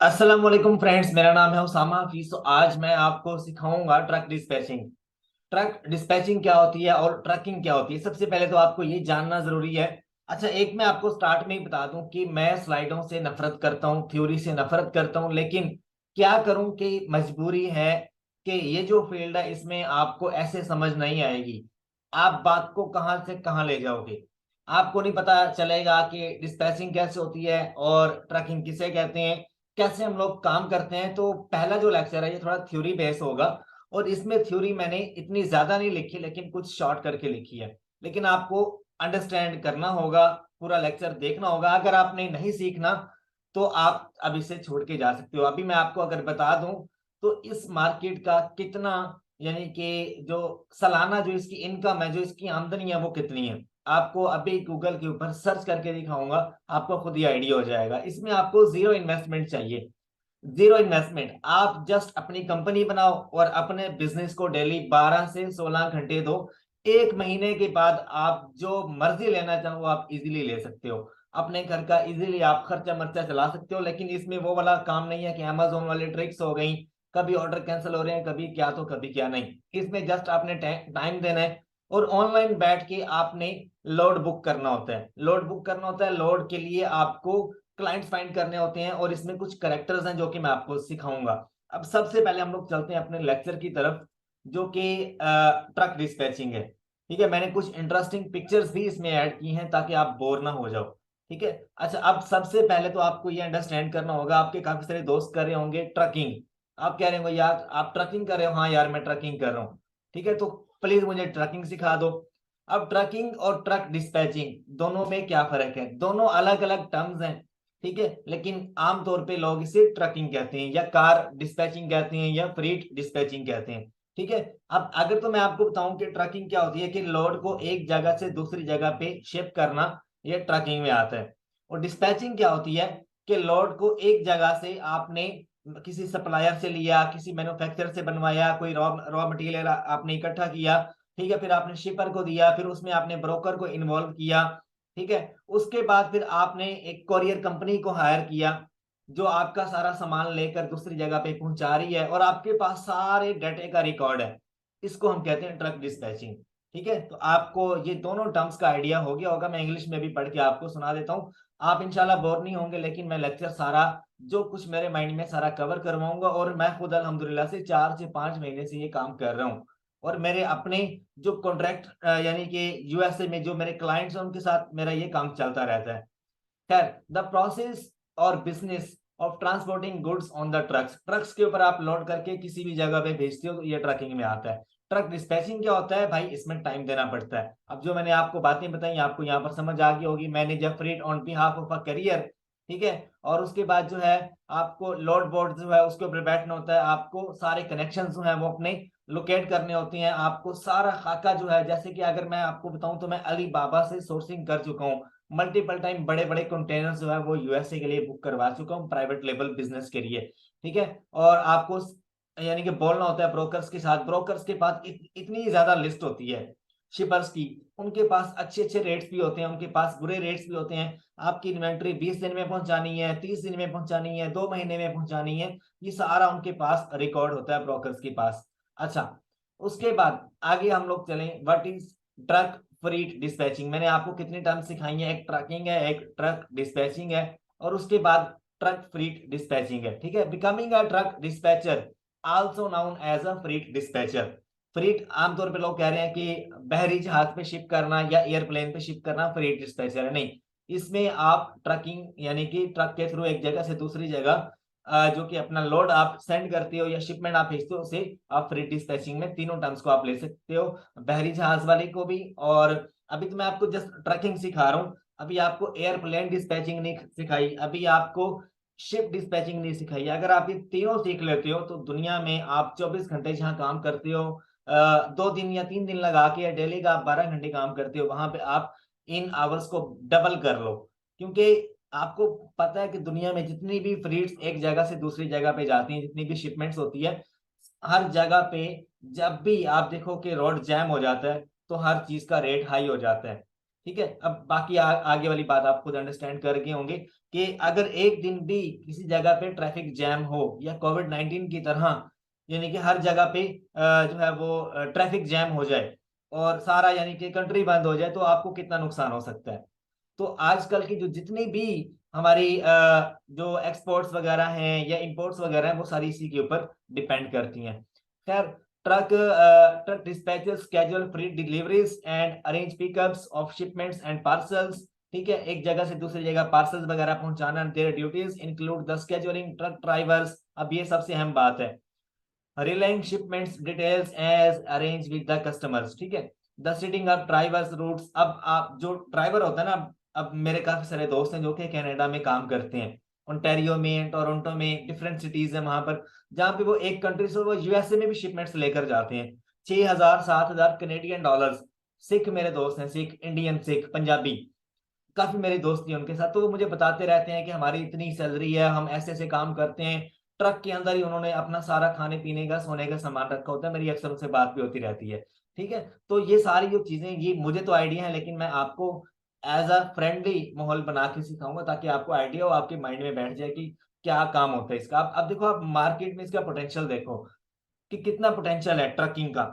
अस्सलाम वालेकुम फ्रेंड्स, मेरा नाम है उसामा हफीज। तो आज मैं आपको सिखाऊंगा ट्रक डिस्पैचिंग। ट्रक डिस्पैचिंग क्या होती है और ट्रकिंग क्या होती है, सबसे पहले तो आपको ये जानना जरूरी है। अच्छा, एक मैं आपको स्टार्ट में ही बता दूं कि मैं स्लाइडों से नफरत करता हूँ, थ्योरी से नफरत करता हूँ, लेकिन क्या करूं कि मजबूरी है कि ये जो फील्ड है इसमें आपको ऐसे समझ नहीं आएगी। आप बात को कहाँ से कहाँ ले जाओगे, आपको नहीं पता चलेगा कि डिस्पैचिंग कैसे होती है और ट्रकिंग किसे कहते हैं, कैसे हम लोग काम करते हैं। तो पहला जो लेक्चर है ये थोड़ा थ्योरी बेस होगा, और इसमें थ्योरी मैंने इतनी ज्यादा नहीं लिखी, लेकिन कुछ शॉर्ट करके लिखी है। लेकिन आपको अंडरस्टैंड करना होगा, पूरा लेक्चर देखना होगा। अगर आपने नहीं सीखना तो आप अब इसे छोड़ के जा सकते हो। अभी मैं आपको अगर बता दूं तो इस मार्केट का कितना, यानी कि जो सालाना जो इसकी इनकम है, जो इसकी आमदनी है, वो कितनी है, आपको अभी गूगल के ऊपर सर्च करके दिखाऊंगा। आपको खुद ही आइडिया हो जाएगा। इसमें आपको जीरो इन्वेस्टमेंट चाहिए। जीरो इन्वेस्टमेंट, आप जस्ट अपनी कंपनी बनाओ और अपने बिजनेस को डेली 12 से 16 घंटे दो। एक महीने के बाद आप जो मर्जी लेना चाहो आप इजीली ले सकते हो। अपने घर का इजीली आप खर्चा मर्चा चला सकते हो। लेकिन इसमें वो वाला काम नहीं है कि अमेजोन वाले ट्रिक्स हो गई, कभी ऑर्डर कैंसिल हो रहे हैं, कभी क्या तो कभी क्या नहीं। इसमें जस्ट आपने टाइम देना है और ऑनलाइन बैठ के आपने लोड बुक करना होता है। लोड बुक करना होता है, लोड के लिए आपको क्लाइंट्स फाइंड करने होते हैं, और इसमें कुछ करेक्टर्स हैं जो कि मैं आपको सिखाऊंगा। अब सबसे पहले हम लोग चलते हैं अपने लेक्चर की तरफ, जो कि ट्रक डिस्पैचिंग है। ठीक है, मैंने कुछ इंटरेस्टिंग पिक्चर्स भी इसमें ऐड की हैं ताकि आप बोर ना हो जाओ। ठीक है, अच्छा, अब सबसे पहले तो आपको ये अंडरस्टैंड करना होगा, आपके काफी सारे दोस्त कर रहे होंगे ट्रकिंग। आप कह रहे होंगे यार आप ट्रकिंग कर रहे हो, हाँ यार मैं ट्रकिंग कर रहा हूँ। ठीक है, तो प्लीज मुझे ट्रकिंग सिखा दो। अब ट्रकिंग और ट्रक डिस्पैचिंग दोनों में क्या फर्क है, दोनों अलग अलग टर्म्स हैं। ठीक है, लेकिन आमतौर पे लोग इसे ट्रकिंग कहते हैं, या कार डिस्पैचिंग कहते हैं, या फ्रीट डिस्पैचिंग कहते हैं। ठीक है, अब अगर तो मैं आपको बताऊं कि ट्रकिंग क्या होती है, कि लोड को एक जगह से दूसरी जगह पे शिफ्ट करना, ये ट्रकिंग में आता है। और डिस्पैचिंग क्या होती है कि लोड को एक जगह से आपने किसी सप्लायर से लिया, किसी मैन्युफैक्चरर से बनवाया, कोई रॉ रॉ मटेरियल आपने इकट्ठा किया। ठीक है, फिर आपने शिपर को दिया, फिर उसमें आपने ब्रोकर को इन्वॉल्व किया। ठीक है, उसके बाद फिर आपने एक कोरियर कंपनी को हायर किया, जो आपका सारा सामान लेकर दूसरी जगह पे पहुंचा रही है, और आपके पास सारे डाटे का रिकॉर्ड है। इसको हम कहते हैं ट्रक डिस्पैचिंग। ठीक है, तो आपको ये दोनों टर्म्स का आइडिया हो गया होगा। मैं इंग्लिश में भी पढ़ के आपको सुना देता हूँ। आप इंशाल्लाह बोर नहीं होंगे, लेकिन मैं लेक्चर सारा जो कुछ मेरे माइंड में सारा कवर करवाऊंगा। और मैं खुद अल्हम्दुलिल्लाह से 4 से 5 महीने से ये काम कर रहा हूँ। और मेरे अपने जो कॉन्ट्रैक्ट यानी कि यूएसए में जो मेरे क्लाइंट्स हैं उनके साथ मेरा ये काम चलता रहता है। खैर, द प्रोसेस और business of transporting goods on the trucks, trucks के ऊपर आप लोड करके किसी भी जगह पे भेजते हो तो ये ट्रकिंग में आता है। ट्रक डिस्पैचिंग क्या होता है भाई, इसमें टाइम देना पड़ता है। अब जो मैंने आपको बातें बताई आपको यहाँ पर समझ आ गई होगी। Manage a freight on behalf of a carrier. ठीक है, और उसके बाद जो है आपको लोड बोर्ड जो है उसके ऊपर बैठना होता है, आपको सारे कनेक्शन जो है वो अपने लोकेट करने होते हैं, आपको सारा खाका जो है, जैसे कि अगर मैं आपको बताऊं तो मैं अली बाबा से सोर्सिंग कर चुका हूँ मल्टीपल टाइम। बड़े बड़े कंटेनर जो है वो यूएसए के लिए बुक करवा चुका हूँ प्राइवेट लेवल बिजनेस के लिए। ठीक है, और आपको यानी कि बोलना होता है ब्रोकर्स के साथ। ब्रोकर्स के पास इतनी ज्यादा लिस्ट होती है शिपर्स की, उनके पास अच्छे अच्छे रेट्स भी होते हैं, उनके पास बुरे रेट्स भी होते हैं। आपकी इन्वेंट्री 20 दिन में पहुंचानी है, 30 दिन में पहुंचानी है, 2 महीने में पहुंचानी है, ये सारा उनके पास रिकॉर्ड होता है ब्रोकर्स के पास। अच्छा, उसके बाद आगे हम लोग चलें, व्हाट इज ट्रक फ्रीट डिस्पैचिंग। मैंने आपको कितनी टर्म सिखाई है, एक ट्रकिंग है, एक ट्रक डिस्पैचिंग है, और उसके बाद ट्रक फ्रीट डिस्पैचिंग है। ठीक है, becoming a truck dispatcher also known as a freight dispatcher. Freight आमतौर पे लोग कह रहे हैं कि बहरी जहाज पे शिप करना या एयरप्लेन पे शिप करना फ्रीट डिस्पैचर है, नहीं। इसमें आप ट्रकिंग यानी कि ट्रक के थ्रू एक जगह से दूसरी जगह जो कि अपना लोड आप सेंड करते हो या शिपमेंट आप भेजते हो, उसे आप फ्री डिस्पैचिंग में तीनों टर्म्स को आप ले सकते हो, बहरी जहाज वाले को भी। और अभी तो मैं आपको जस्ट ट्रकिंग सिखा रहा हूँ, अभी आपको एयरप्लेन डिस्पैचिंग नहीं सिखाई, अभी आपको शिप डिस्पैचिंग नहीं सिखाई। अगर आप ये तीनों सीख लेते हो तो दुनिया में आप 24 घंटे जहाँ काम करते हो 2 दिन या 3 दिन लगा के, या डेली का आप 12 घंटे काम करते हो, वहां पे आप इन आवर्स को डबल कर लो। क्योंकि आपको पता है कि दुनिया में जितनी भी फ्रीट्स एक जगह से दूसरी जगह पे जाती हैं, जितनी भी शिपमेंट्स होती है, हर जगह पे जब भी आप देखो कि रोड जैम हो जाता है तो हर चीज का रेट हाई हो जाता है। ठीक है, अब बाकी आगे वाली बात आप खुद अंडरस्टैंड कर गए होंगे कि अगर एक दिन भी किसी जगह पे ट्रैफिक जैम हो या कोविड-19 की तरह, यानी कि हर जगह पे जो है वो ट्रैफिक जैम हो जाए और सारा यानी कि कंट्री बंद हो जाए, तो आपको कितना नुकसान हो सकता है। तो आजकल की जो जितनी भी हमारी जो एक्सपोर्ट्स वगैरह हैं या इंपोर्ट्स वगैरह हैं, वो सारी इसी के ऊपर डिपेंड करती हैं। खैर, truck dispatches schedule free deliveries and arrange pickups of shipments and parcels. ठीक है, एक जगह से दूसरी जगह पार्सल्स वगैरह पहुंचाना। Their duties include the scheduling truck drivers. अब ये सबसे अहम बात है, relaying shipments details as arranged with the customers। ठीक है, the setting up drivers routes. अब आप जो ड्राइवर होता है ना, अब मेरे काफी सारे दोस्त हैं जो कि कनाडा में काम करते हैं, ओंटारियो में, टोरंटो में, डिफरेंट सिटीज है वहां पर, जहाँ पे वो एक कंट्री से वो यूएसए में भी शिपमेंट्स लेकर जाते हैं। 6,000 7,000 कनेडियन डॉलर्स। सिख मेरे दोस्त हैं, सिख, इंडियन सिख, पंजाबी, काफी मेरी दोस्ती है उनके साथ, तो वो मुझे बताते रहते हैं कि हमारी इतनी सैलरी है, हम ऐसे ऐसे काम करते हैं। ट्रक के अंदर ही उन्होंने अपना सारा खाने पीने का, सोने का सामान रखा होता है। मेरी अक्सर उनसे बात भी होती रहती है। ठीक है, तो ये सारी जो चीजें, ये मुझे तो आइडिया है, लेकिन मैं आपको एज अ फ्रेंडली माहौल बना के सिखाऊंगा ताकि आपको आइडिया हो, आपके माइंड में बैठ जाए कि क्या काम होता है इसका। अब देखो, आप मार्केट में इसका पोटेंशियल देखो कि कितना पोटेंशियल है ट्रकिंग का।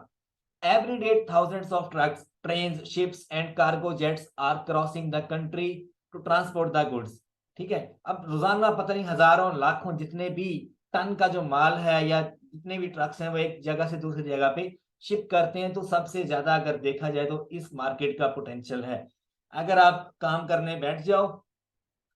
Every day, thousands of trucks, trains, ships and cargo jets are crossing the country to transport the goods। ठीक है, अब रोजाना पता नहीं हजारों लाखों जितने भी टन का जो माल है या जितने भी ट्रक्स हैं वो एक जगह से दूसरी जगह पे शिप करते हैं। तो सबसे ज्यादा अगर देखा जाए तो इस मार्केट का पोटेंशियल है। अगर आप काम करने बैठ जाओ,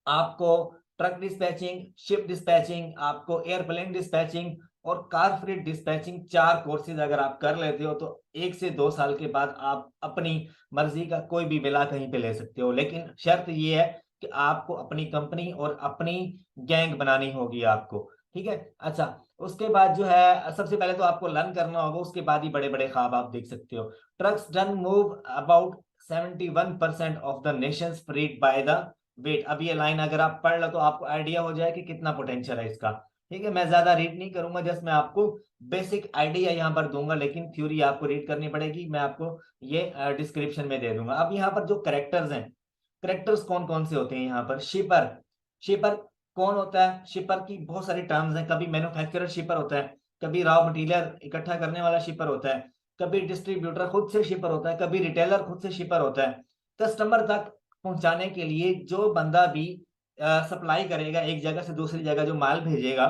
आपको ट्रक डिस्पैचिंग, शिप डिस्पैचिंग, आपको एयरप्लेन डिस्पैचिंग और कार फ्रीट डिस्पैचिंग, 4 कोर्सेज अगर आप कर लेते हो तो 1 से 2 साल के बाद आप अपनी मर्जी का कोई भी विला कहीं पे ले सकते हो। लेकिन शर्त ये है कि आपको अपनी कंपनी और अपनी गैंग बनानी होगी आपको। ठीक है, अच्छा, उसके बाद जो है सबसे पहले तो आपको लर्न करना होगा, उसके बाद ही बड़े बड़े ख्वाब आप देख सकते हो। Trucks done move about 71% of the nation's freight by the weight. अब ये लाइन अगर आप पढ़ लो तो आपको आइडिया हो जाए कि कितना पोटेंशियल है इसका। ठीक है, मैं ज्यादा रीड नहीं करूंगा, जस्ट मैं आपको बेसिक आइडिया यहाँ पर दूंगा, लेकिन थ्योरी आपको रीड करनी पड़ेगी, मैं आपको ये डिस्क्रिप्शन में दे दूंगा। अब यहाँ पर जो करेक्टर्स हैं, करेक्टर्स कौन कौन से होते हैं यहाँ पर। शिपर, शिपर कौन होता है? शिपर की बहुत सारी टर्म्स हैं। कभी मैन्युफैक्चरर शिपर होता है, कभी रॉ मटेरियल इकट्ठा करने वाला शिपर होता है, कभी डिस्ट्रीब्यूटर खुद से शिपर होता है, कभी रिटेलर खुद से शिपर होता है। कस्टमर तक पहुंचाने के लिए जो बंदा भी सप्लाई करेगा, एक जगह से दूसरी जगह जो माल भेजेगा,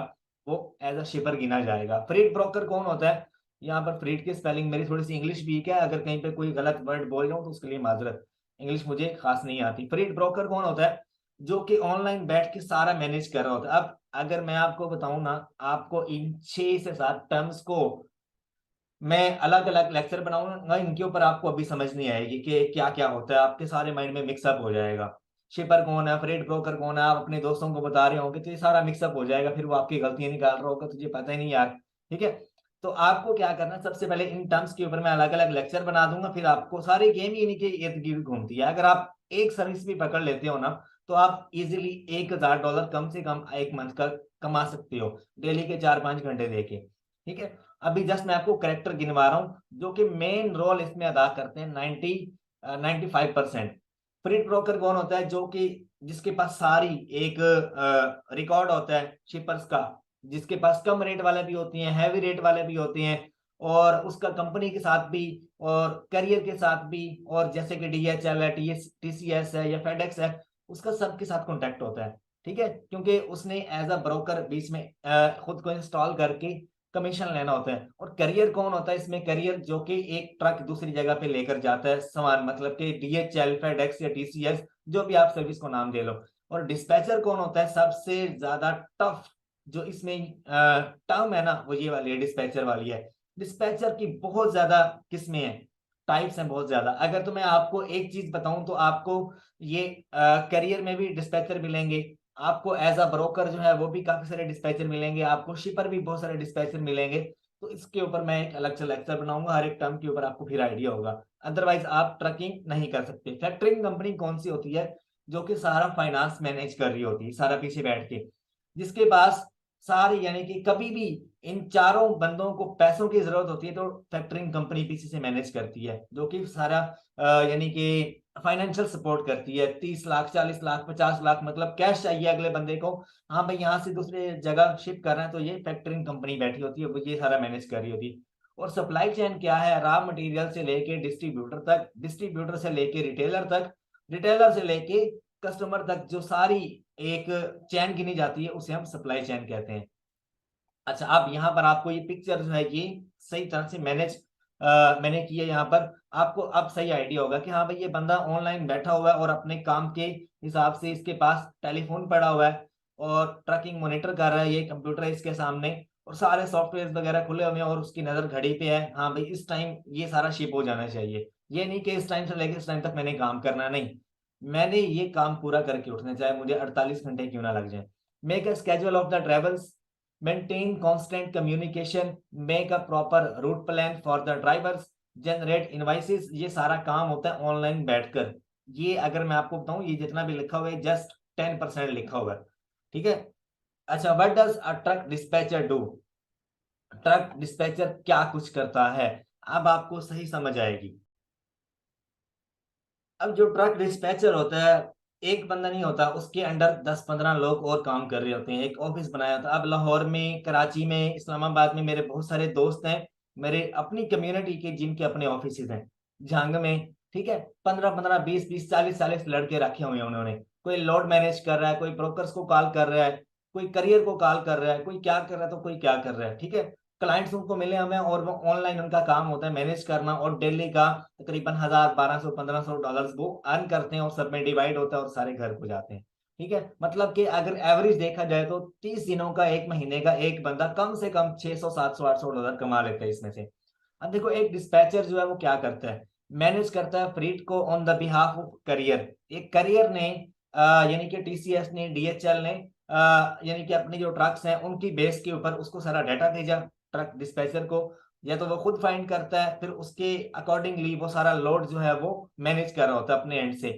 वो एज अ शिपर गिना जाएगा। फ्रीट ब्रोकर कौन होता है? यहाँ पर फ्रीट की स्पेलिंग मेरी थोड़ी सी इंग्लिश वीक है, अगर कहीं पे कोई गलत वर्ड बोल रहा हूँ तो उसके लिए माजरत, इंग्लिश मुझे खास नहीं आती। फ्रीट ब्रोकर कौन होता है? जो कि ऑनलाइन बैठ के सारा मैनेज कर रहा होता है। अब अगर मैं आपको बताऊं ना, आपको इन 6 से 7 टर्म्स को मैं अलग अलग लेक्चर बनाऊंगा, इनके ऊपर आपको अभी समझ नहीं आएगी कि क्या क्या होता है, आपके सारे माइंड में मिक्सअप हो जाएगा। शिपर कौन है, फ्रेट ब्रोकर कौन है, आप अपने दोस्तों को बता रहे होंगे तो ये सारा मिक्सअप हो जाएगा, फिर वो आपकी गलतियां निकाल रहा होगा, तुझे पता ही नहीं यार। ठीक है, तो आपको क्या करना है, सबसे पहले इन टर्म्स के ऊपर मैं अलग अलग लेक्चर बना दूंगा, फिर आपको सारी गेम ही इन्हीं के इर्द गिर्द घूमती है। अगर आप एक सर्विस भी पकड़ लेते हो ना, तो आप इजिली $1,000 कम से कम एक मंथ का कमा सकते हो, डेली के 4-5 घंटे देके। ठीक है, अभी जस्ट मैं आपको करेक्टर गिनवा रहा हूँ जो कि मेन रोल इसमें अदा करते हैं। 95%। फ्रीट ब्रोकर कौन होता है? जो कि जिसके पास सारी एक रिकॉर्ड होता है शिपर्स का, जिसके पास कम रेट वाले भी होती हैं, हैवी रेट वाले भी होते हैं, और उसका कंपनी के साथ भी और करियर के साथ भी, और जैसे कि डीएचएल है, टीसीएस है या फेडेक्स है, उसका सबके साथ कॉन्टेक्ट होता है। ठीक है, क्योंकि उसने एज अ ब्रोकर बीच में खुद को इंस्टॉल करके कमीशन लेना होता है। और करियर कौन होता है इसमें? करियर जो कि एक ट्रक दूसरी जगह पे लेकर जाता है सामान, मतलब कि डीएचएल, फेडेक्स या टीसीएस, जो भी आप सर्विस को नाम दे लो। और डिस्पैचर कौन होता है? सबसे ज्यादा टफ जो इसमें टर्म है ना, वो ये वाली है, डिस्पैचर वाली है। डिस्पैचर की बहुत ज्यादा किस्में हैं, टाइप्स हैं बहुत ज्यादा। अगर तो मैं आपको एक चीज बताऊं तो आपको ये करियर में भी डिस्पैचर मिलेंगे, आपको एज अ ब्रोकर जो है वो भी काफी सारे डिस्पैचर मिलेंगे, आपको शिपर भी बहुत सारे डिस्पैचर मिलेंगे। तो इसके ऊपर मैं एक अलग से लेक्चर बनाऊंगा, हर एक टर्म के ऊपर आपको फिर आइडिया होगा। अदरवाइज आप ट्रकिंग नहीं कर सकते। फैक्टरिंग कंपनी कौन सी होती है? जो कि सारा फाइनेंस मैनेज कर रही होती है, सारा पीछे बैठ के, जिसके पास सारी, यानी कि कभी भी इन चारों बंदों को पैसों की जरूरत होती है तो फैक्टरिंग कंपनी पीछे से मैनेज करती है, जो कि सारा यानी कि फाइनेंशियल सपोर्ट करती है। 30 लाख, 40 लाख, 50 लाख मतलब कैश चाहिए अगले बंदे को, हाँ भाई यहाँ से दूसरे जगह शिप कर रहे हैं, तो ये फैक्टरिंग कंपनी बैठी होती है, वो ये सारा मैनेज कर रही होती है। और सप्लाई चेन क्या है? रॉ मटेरियल से लेके डिस्ट्रीब्यूटर तक, डिस्ट्रीब्यूटर से लेके रिटेलर तक, रिटेलर से लेके कस्टमर तक, जो सारी एक चैन गिनी जाती है उसे हम सप्लाई चैन कहते हैं। अच्छा, अब यहाँ पर आपको ये पिक्चर जो है ये सही तरह से मैंने की है। यहाँ पर आपको अब सही आइडिया होगा कि हाँ भाई ये बंदा ऑनलाइन बैठा हुआ है और अपने काम के हिसाब से इसके पास टेलीफोन पड़ा हुआ है और ट्रैकिंग मॉनिटर कर रहा है, ये कंप्यूटर है इसके सामने और सारे सॉफ्टवेयर वगैरह खुले हुए हैं और उसकी नजर घड़ी पे है, हाँ भाई इस टाइम ये सारा शिप हो जाना चाहिए। ये नहीं कि इस टाइम से लेकर इस टाइम तक मैंने काम करना, नहीं, मैंने ये काम पूरा करके उठना, चाहे मुझे 48 घंटे क्यों ना लग जाए। Make a schedule of the travels, maintain constant communication, make a proper route plan for the drivers, generate invoices। ये सारा काम होता है ऑनलाइन बैठकर। ये अगर मैं आपको बताऊं, ये जितना भी लिखा हुआ है जस्ट 10% लिखा हुआ है, ठीक है। अच्छा, what does a truck dispatcher do? Truck dispatcher क्या कुछ करता है, अब आपको सही समझ आएगी। अब जो ट्रक डिस्पैचर होता है, एक बंदा नहीं होता, उसके अंडर 10-15 लोग और काम कर रहे होते हैं, एक ऑफिस बनाया होता है। अब लाहौर में, कराची में, इस्लामाबाद में मेरे बहुत सारे दोस्त हैं, मेरे अपनी कम्युनिटी के, जिनके अपने ऑफिस हैं झांग में, ठीक है। 15-15, 20-20, 40-40 लड़के रखे हुए हैं उन्होंने। कोई लोड मैनेज कर रहा है, कोई ब्रोकर्स को कॉल कर रहा है, कोई करियर को कॉल कर रहा है, कोई क्या कर रहा है तो कोई क्या कर रहा है, ठीक है। क्लाइंट्स उनको मिले हमें और वो ऑनलाइन उनका काम होता है मैनेज करना, और डेली का तकरीबन 1000, 1200, 1500 डॉलर वो अर्न करते हैं और सब में डिवाइड होता है और सारे घर को जाते हैं, ठीक है। मतलब कि अगर एवरेज देखा जाए तो 30 दिनों का, एक महीने का एक बंदा कम से कम 600, 700, 800 डॉलर कमा लेता है इसमें से। अब देखो, एक डिस्पैचर जो है वो क्या करता है? मैनेज करता है फ्रीट को on the behalf of career. एक करियर ने यानी कि टीसीएस ने, डीएचएल ने यानी कि अपनी जो ट्रक्स हैं उनकी बेस के ऊपर उसको सारा डाटा भेजा ट्रक डिस्पैचर को, या तो वो खुद फाइंड करता है, फिर उसके अकॉर्डिंगली वो सारा लोड जो है वो मैनेज कर रहा होता है अपने एंड से,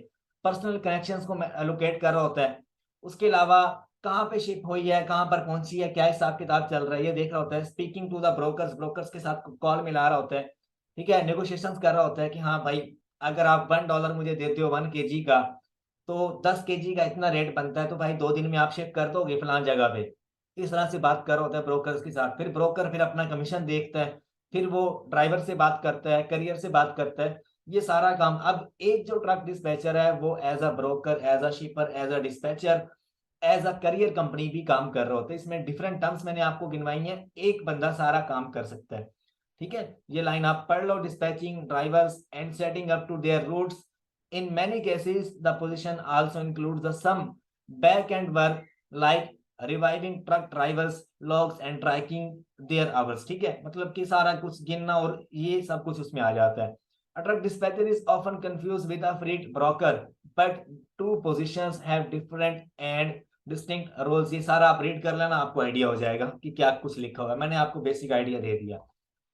पर्सनल कनेक्शंस को एलोकेट कर रहा होता है। उसके अलावा कहाँ पे शिप हुई है, कहाँ पर पहुंची है, क्या हिसाब किताब चल रहा है, ये देख रहा होता है। Speaking to the brokers, brokers के साथ कॉल मिला रहा होता है, ठीक है। नेगोशिएशंस कर रहा होता है कि हाँ भाई, अगर आप $1 मुझे देते हो 1 kg का, तो 10 kg का इतना रेट बनता है, तो भाई 2 दिन में आप शिप कर दोगे फलान जगह पे। इस तरह से बात कर रहा होता है ब्रोकर्स के साथ। फिर ब्रोकर फिर अपना कमीशन देखता है, फिर वो ड्राइवर से बात करता है, करियर से बात करता है, ये सारा काम। अब एक जो ट्रक डिस्पैचर है वो as a broker, as a shipper, as a dispatcher, as a carrier company भी काम कर रहे होते हैं। इसमें डिफरेंट टर्म्स मैंने आपको गिनवाई हैं, एक बंदा सारा काम कर सकता है, ठीक है। ये लाइन आप पढ़ लो, dispatching drivers and setting up to their routes, in many cases the position also includes the some back end work like reviewing truck drivers logs and tracking their hours, ठीक है। मतलब कि सारा कुछ गिनना और ये सब कुछ उसमें आ जाता है। A truck dispatcher is often confused with a freight broker, but two positions have different and distinct roles. ये सारा आप रीड कर लेना, आपको आइडिया हो जाएगा कि क्या कुछ लिखा होगा, मैंने आपको बेसिक आइडिया दे दिया।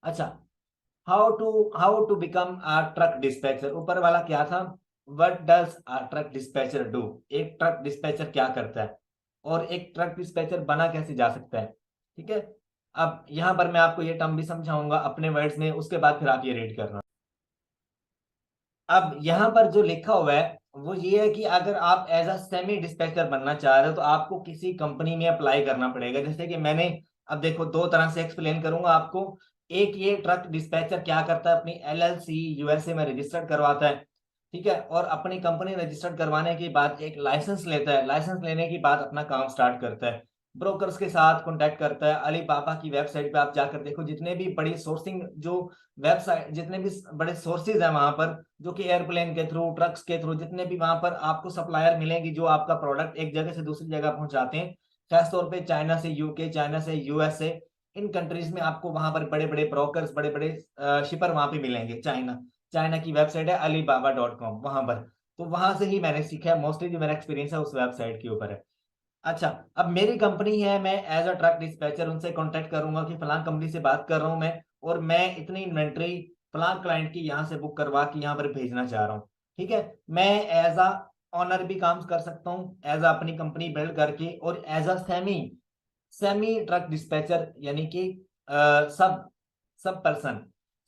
अच्छा, how to become a truck dispatcher, ऊपर वाला क्या था? What does a truck dispatcher do, एक ट्रक डिस्पैचर क्या करता है, और एक ट्रक डिस्पैचर बना कैसे जा सकता है, ठीक है। अब यहां पर मैं आपको ये टर्म भी समझाऊंगा अपने वर्ड्स में, उसके बाद फिर आप ये रीड करना। अब यहाँ पर जो लिखा हुआ है वो ये है कि अगर आप एज अ सेमी डिस्पैचर बनना चाह रहे हो तो आपको किसी कंपनी में अप्लाई करना पड़ेगा। जैसे कि मैंने, अब देखो, दो तरह से एक्सप्लेन करूंगा आपको। एक, ये ट्रक डिस्पैचर क्या करता है, अपनी एलएलसी यूएसए में रजिस्टर्ड करवाता है, ठीक है, और अपनी कंपनी रजिस्टर्ड करवाने के बाद एक लाइसेंस लेता है, लाइसेंस लेने के बाद अपना काम स्टार्ट करता है, ब्रोकर्स के साथ कॉन्टेक्ट करता है। अली बाबा की वेबसाइट पे आप जाकर देखो, जितने भी बड़ी सोर्सिंग जो वेबसाइट, जितने भी बड़े सोर्सेज हैं वहां पर, जो कि एयरप्लेन के थ्रू, ट्रक्स के थ्रू, जितने भी वहां पर आपको सप्लायर मिलेंगे जो आपका प्रोडक्ट एक जगह से दूसरी जगह पहुंचाते हैं, खास तौर पे चाइना से यूके, चाइना से यूएसए, इन कंट्रीज में आपको वहां पर बड़े बड़े ब्रोकर्स, बड़े बड़े शिपर वहां पे मिलेंगे। चाइना, चाइना की वेबसाइट है alibaba.com, वहां पर। तो वहां से ही मैंने सीखा है, मोस्टली जो मेरा एक्सपीरियंस है उस वेबसाइट के ऊपर है। अच्छा, अब मेरी कंपनी है, मैं एज अ ट्रक डिस्पैचर उनसे कांटेक्ट करूंगा कि फलां कंपनी से बात कर रहा हूं मैं, और मैं इतनी इन्वेंट्री फलां क्लाइंट की यहाँ से बुक करवा के यहाँ पर भेजना चाह रहा हूँ, ठीक है। मैं एज अ ऑनर भी काम कर सकता हूँ, एज अ अपनी कंपनी बिल्ड करके, और as a semi semi truck dispatcher यानी कि सब सब पर्सन,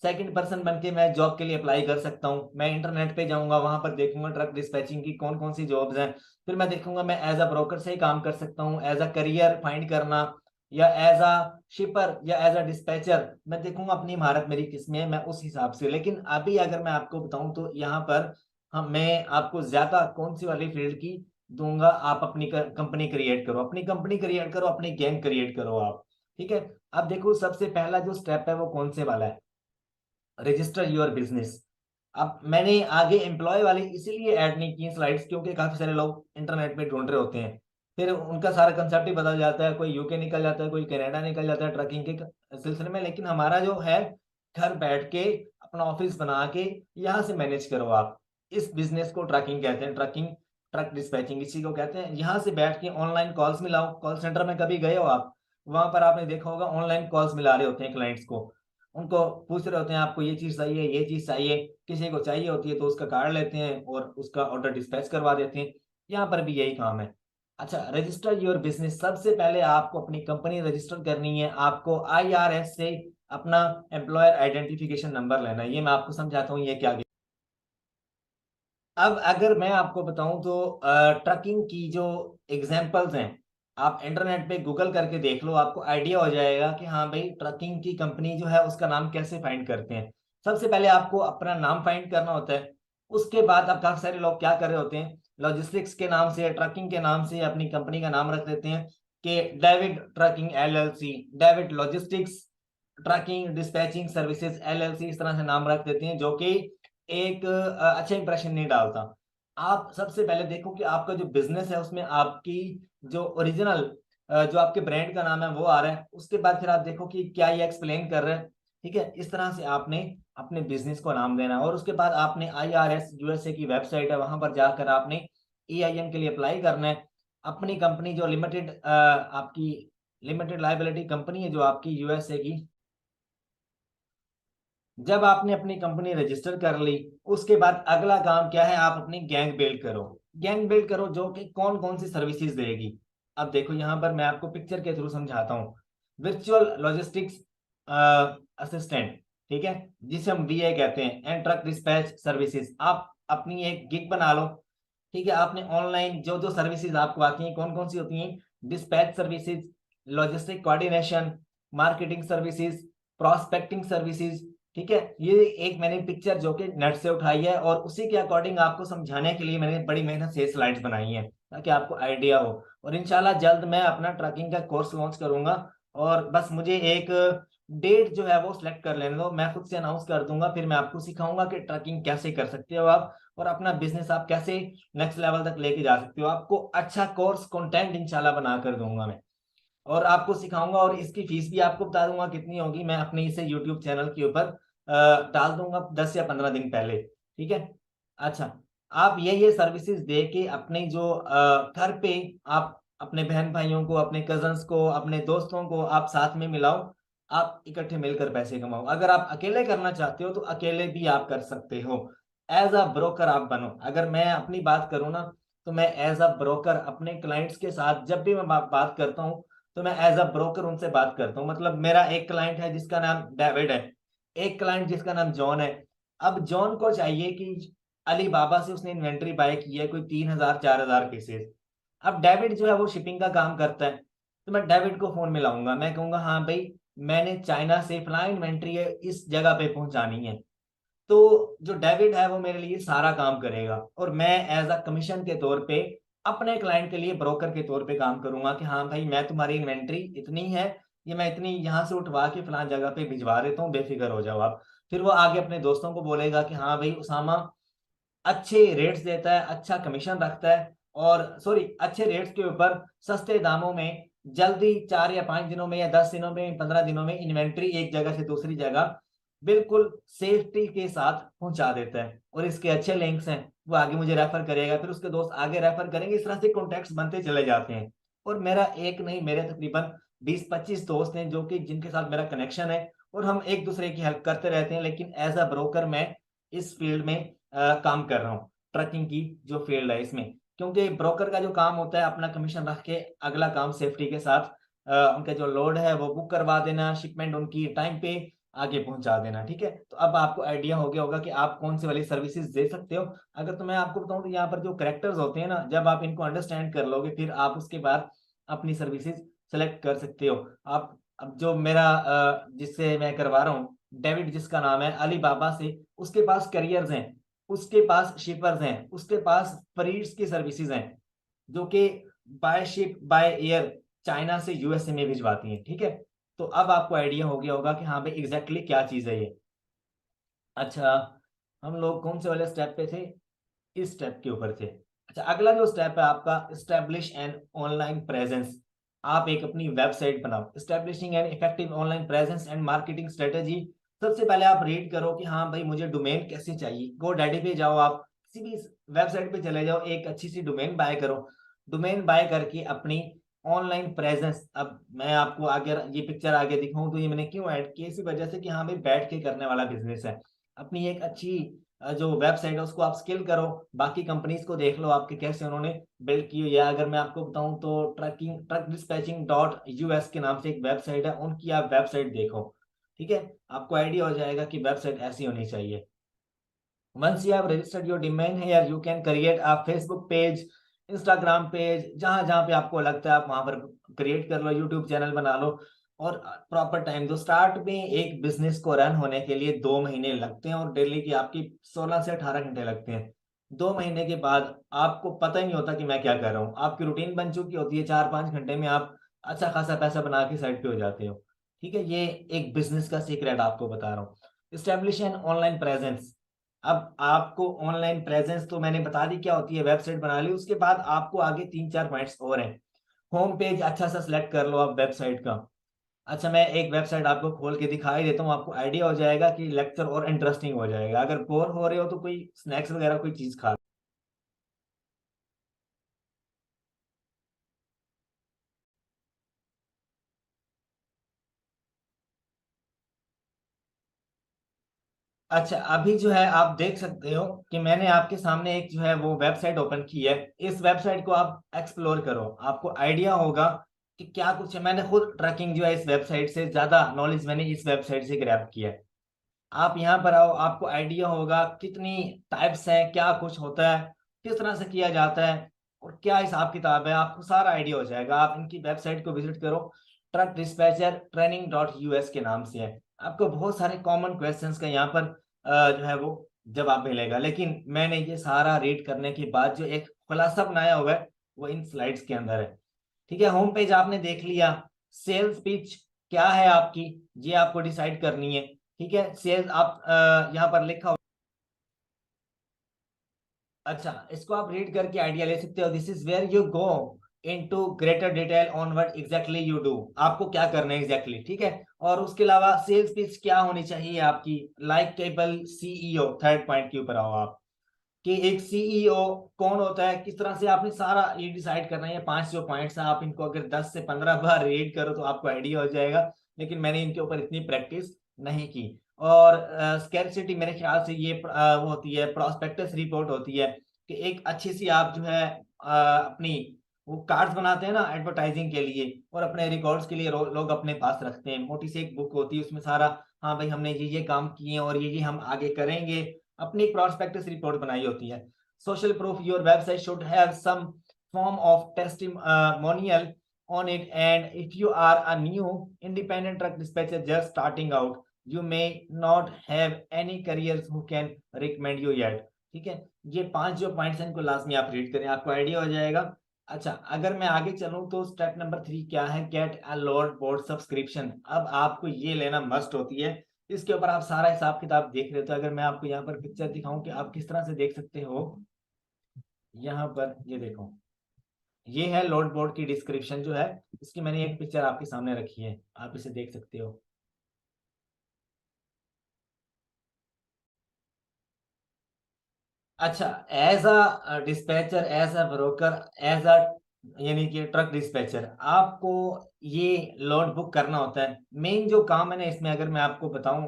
सेकंड पर्सन बन के मैं जॉब के लिए अप्लाई कर सकता हूँ। मैं इंटरनेट पे जाऊंगा, वहां पर देखूंगा ट्रक डिस्पैचिंग की कौन कौन सी जॉब्स हैं, फिर मैं देखूंगा मैं एज अ ब्रोकर से ही काम कर सकता हूँ, एज अ करियर फाइंड करना, या एज अ शिपर या एज अ डिस्पैचर, मैं देखूंगा अपनी महारत मेरी किसमें है, मैं उस हिसाब से। लेकिन अभी अगर मैं आपको बताऊं तो यहाँ पर हम मैं आपको ज्यादा कौन सी वाली फील्ड की दूंगा, आप अपनी कंपनी क्रिएट करो, अपनी कंपनी क्रिएट करो, अपनी गैंग क्रिएट करो आप। ठीक है। अब देखो सबसे पहला जो स्टेप है वो कौन से वाला है, रजिस्टर योर बिजनेस। अब मैंने आगे एम्प्लॉय वाली इसीलिए ऐड नहीं की स्लाइड्स, क्योंकि काफी सारे लोग इंटरनेट पे ढूंढ रहे होते हैं, फिर उनका सारा कंसेप्ट ही बदल जाता है, कोई यूके निकल जाता है, कोई कनाडा निकल जाता है ट्रकिंग के सिलसिले में। लेकिन हमारा जो है घर बैठ के अपना ऑफिस बना के यहाँ से मैनेज करो आप इस बिजनेस को। ट्रकिंग कहते हैं, ट्रकिंग ट्रक डिस्पैचिंग इसी को कहते हैं। यहाँ से बैठ के ऑनलाइन कॉल्स मिलाओ। कॉल सेंटर में कभी गए हो आप, वहां पर आपने देखा होगा ऑनलाइन कॉल्स मिला रहे होते हैं क्लाइंट्स को, उनको पूछ रहे होते हैं आपको ये चीज चाहिए, ये चीज चाहिए, किसी को चाहिए होती है तो उसका कार्ड लेते हैं और उसका ऑर्डर डिस्पैच करवा देते हैं। यहाँ पर भी यही काम है। अच्छा, रजिस्टर योर बिजनेस, सबसे पहले आपको अपनी कंपनी रजिस्टर करनी है, आपको आईआरएस से अपना एम्प्लॉयर आइडेंटिफिकेशन नंबर लेना है। ये मैं आपको समझाता हूँ ये क्या। अब अगर मैं आपको बताऊं तो ट्रकिंग की जो एग्जांपल्स हैं, आप इंटरनेट पे गूगल करके देख लो, आपको आइडिया हो जाएगा कि हाँ भाई ट्रकिंग की कंपनी जो है उसका नाम कैसे फाइंड करते हैं। सबसे पहले आपको अपना नाम फाइंड करना होता है। उसके बाद अब काफी सारे लोग क्या कर रहे होते हैं, लॉजिस्टिक्स के नाम से, ट्रकिंग के नाम से अपनी कंपनी का नाम रख देते हैं कि David trucking LLC, David logistics trucking dispatching services LLC, इस तरह से नाम रख देते हैं, जो कि एक अच्छा इंप्रेशन नहीं डालता। आप सबसे पहले देखो कि आपका जो बिजनेस है उसमें आपकी जो ओरिजिनल जो आपके ब्रांड का नाम है वो आ रहा है। उसके बाद फिर आप देखो कि क्या ये एक्सप्लेन कर रहे हैं। ठीक है, इस तरह से आपने अपने बिजनेस को नाम देना है। और उसके बाद आपने आईआरएस यूएसए की वेबसाइट है, वहां पर जाकर आपने ईआईएन के लिए अप्लाई करना है। अपनी कंपनी जो लिमिटेड आपकी लिमिटेड लाइबिलिटी कंपनी है जो आपकी यूएसए की, जब आपने अपनी कंपनी रजिस्टर कर ली, उसके बाद अगला काम क्या है, आप अपनी गैंग बिल्ड करो। गैंग बिल्ड करो जो कि कौन कौन सी सर्विसेज देगी। अब देखो यहाँ पर मैं आपको पिक्चर के थ्रू समझाता हूँ। वर्चुअल लॉजिस्टिक्स असिस्टेंट, ठीक है, जिसे हम वीए कहते हैं, एंड ट्रक डिस्पैच सर्विसेज, आप अपनी एक गिग बना लो। ठीक है, आपने ऑनलाइन जो जो सर्विसेज आपको आती हैं कौन कौन सी होती हैं, dispatch services, logistic coordination, marketing services, prospecting services. ठीक है, ये एक मैंने पिक्चर जो कि नेट से उठाई है और उसी के अकॉर्डिंग आपको समझाने के लिए मैंने बड़ी मेहनत से स्लाइड्स बनाई हैं ताकि आपको आइडिया हो। और इंशाल्लाह जल्द मैं अपना ट्रैकिंग का कोर्स लॉन्च करूंगा। और बस मुझे एक डेट जो है वो सिलेक्ट कर लेने दो, मैं खुद से अनाउंस कर दूंगा, फिर मैं आपको सिखाऊंगा कि ट्रैकिंग कैसे कर सकते हो आप, और अपना बिजनेस आप कैसे नेक्स्ट लेवल तक लेके जा सकते हो। आपको अच्छा कोर्स कंटेंट इंशाल्लाह बना कर दूंगा मैं, और आपको सिखाऊंगा। और इसकी फीस भी आपको बता दूंगा कितनी होगी, मैं अपने इसे यूट्यूब चैनल के ऊपर डाल दूंगा 10 या 15 दिन पहले। ठीक है। अच्छा, आप ये सर्विसेज दे के अपने जो घर पे आप अपने बहन भाइयों को, अपने कजन्स को, अपने दोस्तों को आप साथ में मिलाओ, आप इकट्ठे मिलकर पैसे कमाओ। अगर आप अकेले करना चाहते हो तो अकेले भी आप कर सकते हो। एज अ ब्रोकर आप बनो। अगर मैं अपनी बात करूँ ना, तो मैं एज अ ब्रोकर अपने क्लाइंट्स के साथ जब भी मैं बात करता हूँ तो मैं एज अ ब्रोकर उनसे बात करता हूँ। मतलब मेरा एक क्लाइंट है जिसका नाम डेविड है, एक क्लाइंट जिसका नाम जॉन है। अब जॉन को चाहिए कि अली बाबा से उसने इन्वेंट्री बाय की है कोई 3,000 4,000 पीसेज। अब डेविड जो है वो शिपिंग का काम करता है, तो मैं डेविड को फोन मिलाऊंगा, मैं कहूंगा हाँ भाई मैंने चाइना से फला इन्वेंट्री है इस जगह पे पहुंचानी है। तो जो डेविड है वो मेरे लिए सारा काम करेगा, और मैं एज अ कमीशन के तौर पे अपने क्लाइंट के लिए ब्रोकर के तौर पे काम करूंगा कि हाँ भाई मैं तुम्हारी इन्वेंट्री इतनी है, ये मैं इतनी यहाँ से उठवा के फलां जगह पे भिजवा देता हूँ, बेफिक्र हो जाओ आप। फिर वो आगे अपने दोस्तों को बोलेगा कि हाँ भाई उसामा अच्छे रेट्स देता है, अच्छा कमीशन रखता है, और सॉरी अच्छे रेट्स के ऊपर सस्ते दामों में जल्दी 4 या 5 दिनों में या 10 दिनों में 15 दिनों में इन्वेंट्री एक जगह से दूसरी जगह बिल्कुल सेफ्टी के साथ पहुंचा देता है। और इसके अच्छे लिंक्स हैं, वो आगे मुझे रेफर करेगा, फिर उसके दोस्त आगे रेफर करेंगे, इस तरह से कॉन्टेक्ट्स बनते चले जाते हैं। और मेरा एक नहीं, मेरे तकरीबन 20-25 दोस्त हैं जो कि जिनके साथ मेरा कनेक्शन है, और हम एक दूसरे की हेल्प करते रहते हैं। लेकिन एज अ ब्रोकर मैं इस फील्ड में काम कर रहा हूँ, ट्रकिंग की जो फील्ड है इसमें। क्योंकि ब्रोकर का जो काम होता है अपना कमीशन रख के अगला काम सेफ्टी के साथ उनका जो लोड है वो बुक करवा देना, शिपमेंट उनकी टाइम पे आगे पहुंचा देना। ठीक है, तो अब आपको आइडिया हो गया होगा कि आप कौन सी वाली सर्विसेज दे सकते हो। अगर तो मैं आपको बताऊं तो यहाँ पर जो करेक्टर्स होते हैं ना, जब आप इनको अंडरस्टैंड कर लोगे फिर आप उसके बाद अपनी सर्विसेज सेलेक्ट कर सकते हो। आप अब जो मेरा जिससे मैं करवा रहा हूँ, डेविड जिसका नाम है, अलीबाबा से, उसके पास करियर्स हैं, उसके पास शिपर्स हैं, उसके पास फरीड्स की सर्विसेज हैं, जो कि by ship by air China से यूएसए में भिजवाती हैं। ठीक है, तो अब आपको आइडिया हो गया होगा कि हाँ भाई एग्जैक्टली क्या चीज है ये। अच्छा, हम लोग कौन से वाले स्टेप पे थे? इस स्टेप के ऊपर थे। अच्छा, अगला जो स्टेप है आपका, स्टैब्लिश एन ऑनलाइन प्रेजेंस। आप एक अपनी वेबसाइट बनाओ। Establishing an effective online presence and marketing strategy. सबसे पहले आप रीड करो कि हाँ भाई मुझे डोमेन कैसे चाहिए। गो डैडी पे जाओ, आप किसी भी वेबसाइट पे चले जाओ, एक अच्छी सी डोमेन बाय करो। डोमेन बाय करके अपनी ऑनलाइन प्रेजेंस, अब मैं आपको आगे ये पिक्चर आगे दिखाऊं तो ये मैंने क्यों ऐड की, इसी वजह से कि हाँ भाई बैठ के करने वाला बिजनेस है। अपनी एक अच्छी जो वेबसाइट है उसको आप स्किल करो। बाकी कंपनीज को देख लो आपके कैसे उन्होंने बिल्ड की हुई है। अगर मैं आपको बताऊं तो ट्रक डिस्पैचिंग डॉट यूएस के नाम से एक वेबसाइट है, उनकी आप वेबसाइट देखो। ठीक है, आपको आइडिया हो जाएगा कि वेबसाइट ऐसी होनी चाहिए। Once you have registered your domain here, you can create a Facebook page, Instagram page, जहां जहां पे आपको लगता है आप वहां पर क्रिएट कर लो, यूट्यूब चैनल बना लो। और प्रॉपर टाइम दो। स्टार्ट में एक बिजनेस को रन होने के लिए 2 महीने लगते हैं और डेली की आपकी 16 से 18 घंटे लगते हैं। 2 महीने के बाद आपको पता ही नहीं होता कि मैं क्या कर रहा हूँ, आपकी रूटीन बन चुकी होती है, 4-5 घंटे में आप अच्छा खासा पैसा बना के साइड पे हो जाते हो। ठीक है, ये एक बिजनेस का सीक्रेट आपको बता रहा हूँ। Establish an online presence. अब आपको ऑनलाइन प्रेजेंस तो मैंने बता दी क्या होती है, वेबसाइट बना ली, उसके बाद आपको आगे 3-4 पॉइंट्स और हैं। होम पेज अच्छा सा सिलेक्ट कर लो आप वेबसाइट का। अच्छा, मैं एक वेबसाइट आपको खोल के दिखाई देता हूँ, आपको आइडिया हो जाएगा कि लेक्चर और इंटरेस्टिंग हो जाएगा। अगर बोर हो रहे हो तो कोई स्नैक्स वगैरह कोई चीज खा। अच्छा, अभी जो है आप देख सकते हो कि मैंने आपके सामने एक जो है वो वेबसाइट ओपन की है। इस वेबसाइट को आप एक्सप्लोर करो, आपको आइडिया होगा कि क्या कुछ है। मैंने खुद ट्रैकिंग जो है इस वेबसाइट से ज्यादा नॉलेज मैंने इस वेबसाइट से ग्रैब किया है। आप यहाँ पर आओ, आपको आइडिया होगा कितनी टाइप्स हैं, क्या कुछ होता है, किस तरह से किया जाता है और क्या हिसाब किताब है, आपको सारा आइडिया हो जाएगा। आप इनकी वेबसाइट को विजिट करो, truck dispatcher training dot US के नाम से है। आपको बहुत सारे कॉमन क्वेश्चंस का यहाँ पर जो है वो जवाब मिलेगा। लेकिन मैंने ये सारा रीड करने के बाद जो एक खुलासा बनाया हुआ है वो इन स्लाइड्स के अंदर है। ठीक है, होम पेज आपने देख लिया। सेल्स पिच क्या है आपकी, ये आपको डिसाइड करनी है। ठीक है, सेल्स आप यहाँ पर लिखा हो। अच्छा, इसको आप रीड करके आइडिया ले सकते हो। This is where you go into greater detail on what exactly you do, आपको क्या करना है एग्जैक्टली exactly, ठीक है। और उसके अलावा सेल्स पिच क्या होनी चाहिए आपकी, like table CEO, third point के ऊपर आओ आप, कि एक सीईओ कौन होता है, किस तरह से आपने सारा ये डिसाइड करना है। ये 5 जो पॉइंट्स हैं, आप इनको अगर 10 से 15 बार रीड करो तो आपको आइडिया हो जाएगा। लेकिन मैंने इनके ऊपर इतनी प्रैक्टिस नहीं की। और स्कैरसिटी मेरे ख्याल से ये वो होती है, प्रोस्पेक्टस रिपोर्ट होती है, कि एक अच्छी सी आप जो है अपनी वो कार्ड्स बनाते हैं ना एडवर्टाइजिंग के लिए, और अपने रिकॉर्ड्स के लिए लोग अपने पास रखते हैं। मोटी सी एक बुक होती है, उसमें सारा हाँ भाई हमने ये काम किए हैं और ये हम आगे करेंगे, अपनी प्रोस्पेक्टस रिपोर्ट बनाई होती है। Social proof, your website should have some form of testimonial on it, and if you are a new independent truck dispatcher just starting out, you may not have any careers who can recommend you yet। ठीक है, ये 5 जो points हैं इनको लाजमी आप read करें, आपको आइडिया हो जाएगा। अच्छा, अगर मैं आगे चलूं तो स्टेप नंबर 3 क्या है, get a load board subscription. अब आपको ये लेना मस्ट होती है। इसके ऊपर आप सारा हिसाब किताब देख रहे हो, तो अगर मैं आपको यहाँ पर पिक्चर दिखाऊं कि आप किस तरह से देख सकते हो, यहाँ पर ये देखो, ये है लोड बोर्ड की डिस्क्रिप्शन जो है। इसकी मैंने एक पिक्चर आपके सामने रखी है, आप इसे देख सकते हो। अच्छा, as a dispatcher, as a broker, as a यानी कि ट्रक डिस्पैचर, आपको ये लोड बुक करना होता है। मेन जो काम है ना इसमें, अगर मैं आपको बताऊं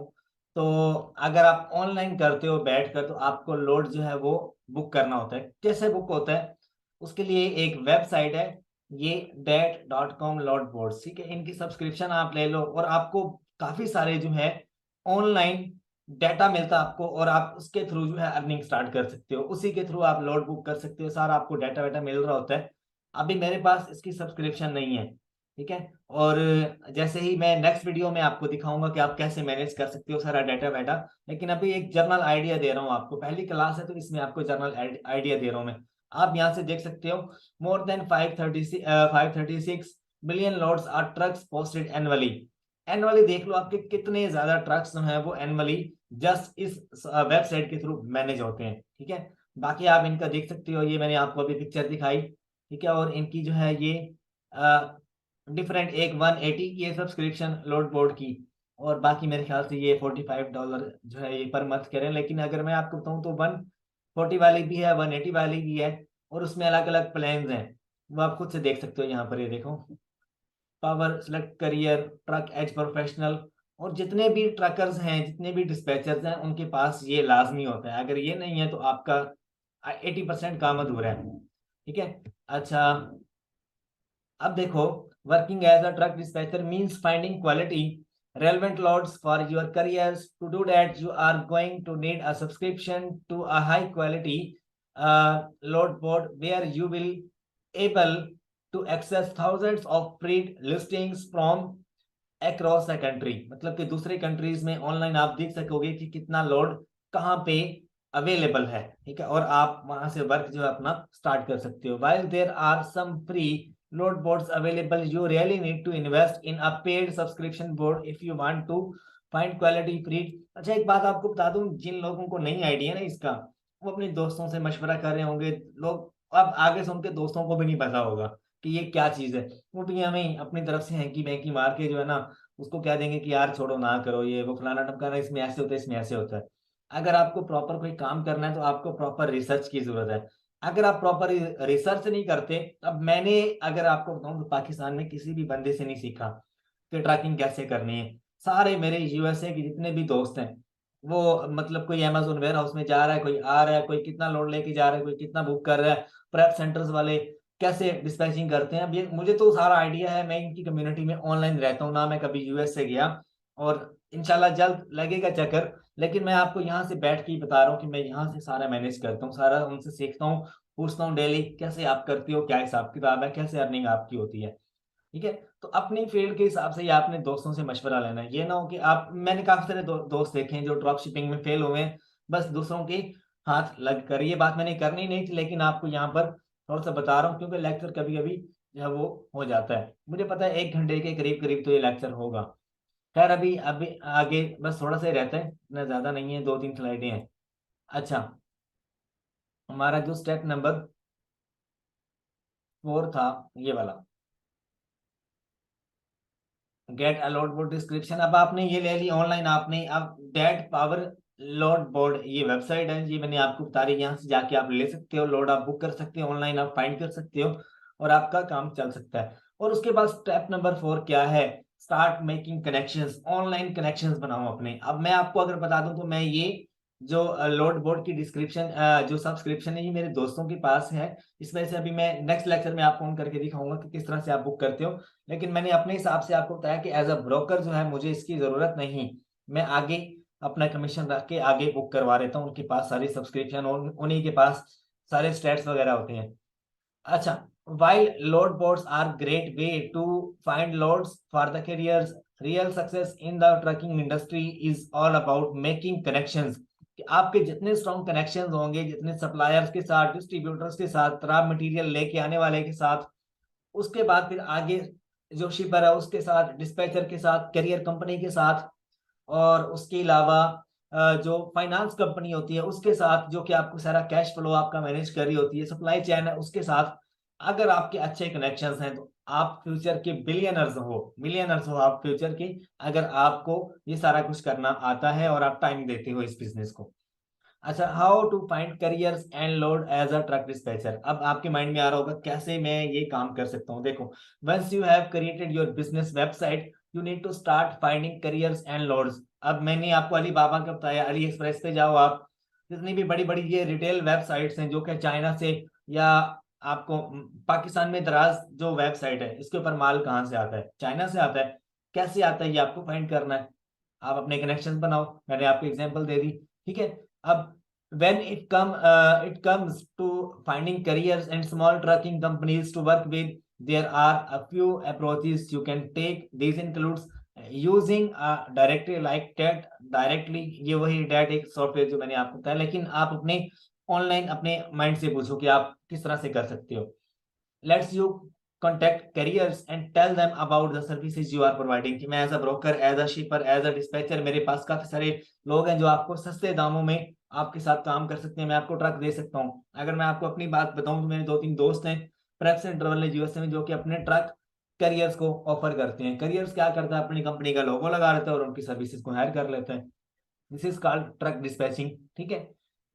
तो, अगर आप ऑनलाइन करते हो बैठ कर, तो आपको लोड जो है वो बुक करना होता है। कैसे बुक होता है, उसके लिए एक वेबसाइट है, ये dat.com लोड बोर्ड, ठीक है, इनकी सब्सक्रिप्शन आप ले लो और आपको काफी सारे जो है ऑनलाइन डाटा मिलता है आपको, और आप उसके थ्रू जो है अर्निंग स्टार्ट कर सकते हो, उसी के थ्रू आप लोड बुक कर सकते हो, सारा आपको डाटा वाटा मिल रहा होता है। अभी मेरे पास इसकी सब्सक्रिप्शन नहीं है, ठीक है। और जैसे ही मैं नेक्स्ट वीडियो में आपको दिखाऊंगा कि आप कैसे मैनेज कर सकते हो सारा डाटा वाटा, लेकिन अभी एक जर्नल आइडिया दे रहा हूँ आपको, पहली क्लास है तो इसमें आपको जर्नल आइडिया दे रहा हूँ मैं। आप यहाँ से देख सकते हो more than 536 million loads are trucks posted annually. Annually देख लो आपके कितने ज्यादा ट्रक्स जो हैं वो एनुअली जस्ट इस वेबसाइट के थ्रू मैनेज होते हैं, ठीक है। बाकी आप इनका देख सकते हो, ये मैंने आपको अभी पिक्चर दिखाई, ठीक है। और इनकी जो है ये डिफरेंट, एक 180 की है सब्सक्रिप्शन लोड बोर्ड की, और बाकी मेरे ख्याल से ये $45 जो है ये पर मंथ करें। लेकिन अगर मैं आपको बताऊं तो 140 वाली भी है, 180 वाली भी है, और उसमें अलग अलग प्लान्स हैं, वो आप खुद से देख सकते हो यहाँ पर। ये देखो, power select carrier, truck as professional, और जितने भी ट्रकर्स हैं, जितने भी डिस्पैचर्स हैं, उनके पास ये लाजमी होता है, अगर ये नहीं है तो आपका 80% काम अधूरा है, ठीक है। अच्छा, अब देखो, working as a truck dispatcher means finding quality relevant loads for your careers. To do that, you are going to need a subscription to a high quality load board where you will able to access thousands of free listings from across the country। मतलब कि दूसरे countries में online आप देख सकोगे कि कितना load कहाँ पे अवेलेबल है, ठीक है, और आप वहां से वर्क जो है अपना स्टार्ट कर सकते हो। while there are some free load boards available, you really need to invest in a paid subscription board if you want to find quality free। अच्छा, एक बात आपको बता दूं, जिन लोगों को नहीं आइडिया ना इसका, वो अपने दोस्तों से मशवरा कर रहे होंगे लोग, अब आगे से उनके दोस्तों को भी नहीं पता होगा कि ये क्या चीज है, वो भी हमें अपनी तरफ से हैंकी मैंकी मार के जो है ना उसको कह देंगे कि यार छोड़ो ना करो, ये वो फलाना टमकाना, इसमें ऐसे होता है, इसमें ऐसे होता है। अगर आपको प्रॉपर कोई काम करना है तो आपको प्रॉपर रिसर्च की जरूरत है। अगर आप प्रॉपर रिसर्च नहीं करते, अब मैंने अगर आपको बताऊं तो पाकिस्तान में किसी भी बंदे से नहीं सीखा कि ट्रैकिंग कैसे करनी है। सारे मेरे यूएसए के जितने भी दोस्त हैं, वो मतलब कोई अमेजोन वेयर हाउस में जा रहा है, कोई आ रहा है, कोई कितना लोड लेके जा रहा है, कोई कितना बुक कर रहा है, प्रेप सेंटर्स वाले कैसे डिस्पैचिंग करते हैं। अब ये मुझे तो सारा आइडिया है, मैं इनकी कम्युनिटी में ऑनलाइन रहता हूँ ना, मैं कभी यूएस से गया, और इंशाल्लाह जल्द लगेगा चक्कर। लेकिन मैं आपको यहाँ से बैठ के ही बता रहा हूँ कि मैं यहाँ से सारा मैनेज करता हूँ, सारा उनसे सीखता हूँ, पूछता हूँ डेली कैसे आप करती हो, क्या हिसाब किताब है, कैसे अर्निंग आपकी होती है, ठीक है। तो अपनी फील्ड के हिसाब से या अपने दोस्तों से मशवरा लेना है, ये ना हो कि आप, मैंने काफी सारे दोस्त देखे हैं जो ड्रॉप शिपिंग में फेल हुए हैं, बस दूसरों के हाथ लग कर। ये बात मैंने करनी नहीं थी, लेकिन आपको यहाँ पर थोड़ा सा बता रहा हूँ क्योंकि लेक्चर कभी कभी जो है वो हो जाता है, मुझे पता है 1 घंटे के करीब करीब तो ये लेक्चर होगा। खैर अभी अभी आगे बस थोड़ा सा ही रहता है, इतना ज्यादा नहीं है, 2-3 स्लाइडें हैं। अच्छा, हमारा जो स्टेप नंबर 4 था, ये वाला, गेट अलॉट बोर्ड डिस्क्रिप्शन। अब आपने ये ले ली ऑनलाइन, आपने अब डेट पावर लोड बोर्ड ये वेबसाइट है, ये मैंने आपको बता रही, यहाँ से जाके आप ले सकते हो, लोड आप बुक कर सकते हो, ऑनलाइन आप फाइंड कर सकते हो, और आपका काम चल सकता है। और उसके बाद स्टेप नंबर 4 क्या है, start making connections, online connections बनाओ अपने। अब मैं आपको अगर बता दूं तो मैं ये जो लोड बोर्ड की डिस्क्रिप्शन जो सब्सक्रिप्शन है, ये मेरे दोस्तों के पास है, इस वजह से अभी मैं नेक्स्ट लेक्चर में आपको ऑन करके दिखाऊंगा कि किस तरह से आप बुक करते हो। लेकिन मैंने अपने हिसाब से आपको बताया कि एज अ ब्रोकर जो है मुझे इसकी जरूरत नहीं, मैं आगे अपना कमीशन रख के आगे बुक करवा लेता हूँ, उनके पास सारी सब्सक्रिप्शन और उन्हीं के पास सारे स्टेट्स वगैरह होते हैं। अच्छा, while load boards are great way to find loads for the carriers, real success in the trucking industry is all about making connections। कि आपके जितने स्ट्रॉन्ग कनेक्शंस होंगे, जितने सप्लायर्स के साथ, डिस्ट्रीब्यूटर्स के साथ, रॉ मटेरियल लेके आने वाले के साथ, उसके बाद फिर आगे जो शिपर है उसके साथ, डिस्पैचर के साथ, करियर कंपनी के साथ, और उसके अलावा जो फाइनेंस कंपनी होती है उसके साथ, जो कि आपको सारा कैश फ्लो आपका मैनेज कर रही होती है, सप्लाई चेन है उसके साथ, अगर आपके अच्छे कनेक्शंस हैं तो आप फ्यूचर के बिलियनर्स हो, मिलियनर्स हो आप फ्यूचर के, अगर आपको ये सारा कुछ करना आता है और आप टाइम देते हो इस बिजनेस को। अच्छा, how to find carriers and load as a truck dispatcher. अब आपके माइंड में आ रहा होगा कैसे मैं ये काम कर सकता हूँ। देखो, once you have created your business website, you need to start finding carriers and loads. अब मैंने आपको अली बाबा का बताया, अली एक्सप्रेस पे जाओ आप, जितनी भी बड़ी बड़ी ये रिटेल वेबसाइट्स हैं जो कि चाइना से या आपको पाकिस्तान में दराज जो वेबसाइट है इसके ऊपर माल कहाँ से आता है, चाइना से आता है। कैसे आता है ये आपको फाइंड करना है। आप अपने कनेक्शन बनाओ, मैंने आपको एग्जांपल दे दी, ठीक है। अब when it comes to finding careers and small trucking companies to work with, there are a few approaches you can take. These includes using a directory like TED directly, ये वही DAT एक software जो मैंने आपको बताया, लेकिन आप अपने ऑनलाइन अपने माइंड से पूछो कि आप किस तरह से कर सकते हो। Let's you contact careers and tell them about the services you are providing, कि मैं as a broker, as a shipper, as a dispatcher, मेरे पास काफी सारे लोग हैं जो आपको सस्ते दामों में आपके साथ काम कर सकते हैं, मैं आपको ट्रक दे सकता हूँ। अगर मैं आपको अपनी बात बताऊं तो मेरे 2-3 दोस्त हैं ट्रक सेंटर वाले यूएसए में, जो कि अपने ट्रक करियर्स को ऑफर करते हैं। करियर्स क्या करता है, अपनी कंपनी का लोगो लगा लेता है और उनकी सर्विसेज को हायर कर लेता है। This is called truck dispatching, ठीक है।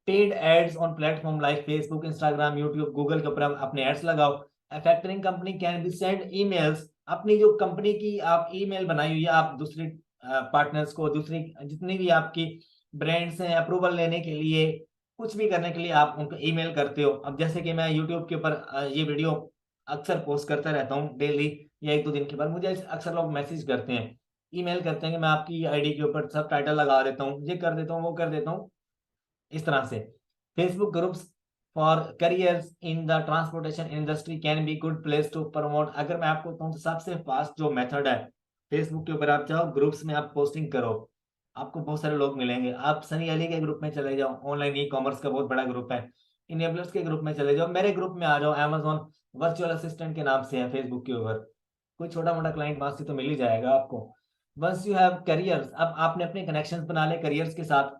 Paid ads on platform like Facebook, Instagram, YouTube, Google के ऊपर अपने एड्स लगाओ। Factoring company can be send emails, अपनी जो कंपनी की आप ईमेल बनाई हुई है, आप दूसरे पार्टनर्स को, दूसरी जितनी भी आपकी ब्रांड्स हैं, अप्रूवल लेने के लिए, कुछ भी करने के लिए आप उनको ईमेल करते हो। अब जैसे कि मैं यूट्यूब के ऊपर ये वीडियो अक्सर पोस्ट करता रहता हूँ डेली या 1-2 दिन के बाद, मुझे अक्सर लोग मैसेज करते हैं, ईमेल करते हैं कि मैं आपकी आईडी के ऊपर सब टाइटल लगा देता हूँ, ये कर देता हूँ, वो कर देता हूँ, इस तरह से। Facebook groups for carriers in the transportation industry can be good place to promote. अगर मैं आपको बताऊं तो सबसे फास्ट जो मेथड है, फेसबुक के ऊपर आप जाओ, ग्रुप्स में आप पोस्टिंग करो, आपको बहुत सारे लोग मिलेंगे। आप सनी अली के ग्रुप में चले जाओ, ऑनलाइन ई कॉमर्स का बहुत बड़ा ग्रुप है। इनेबलर्स के ग्रुप में चले जाओ, मेरे ग्रुप में आ जाओ, अमेजोन वर्चुअल असिस्टेंट के नाम से है फेसबुक के ऊपर, कोई छोटा मोटा क्लाइंट वहां से तो मिल ही जाएगा आपको। वंस यू हैव करियर्स, अब आपने अपने कनेक्शंस बना ले करियर्स के साथ,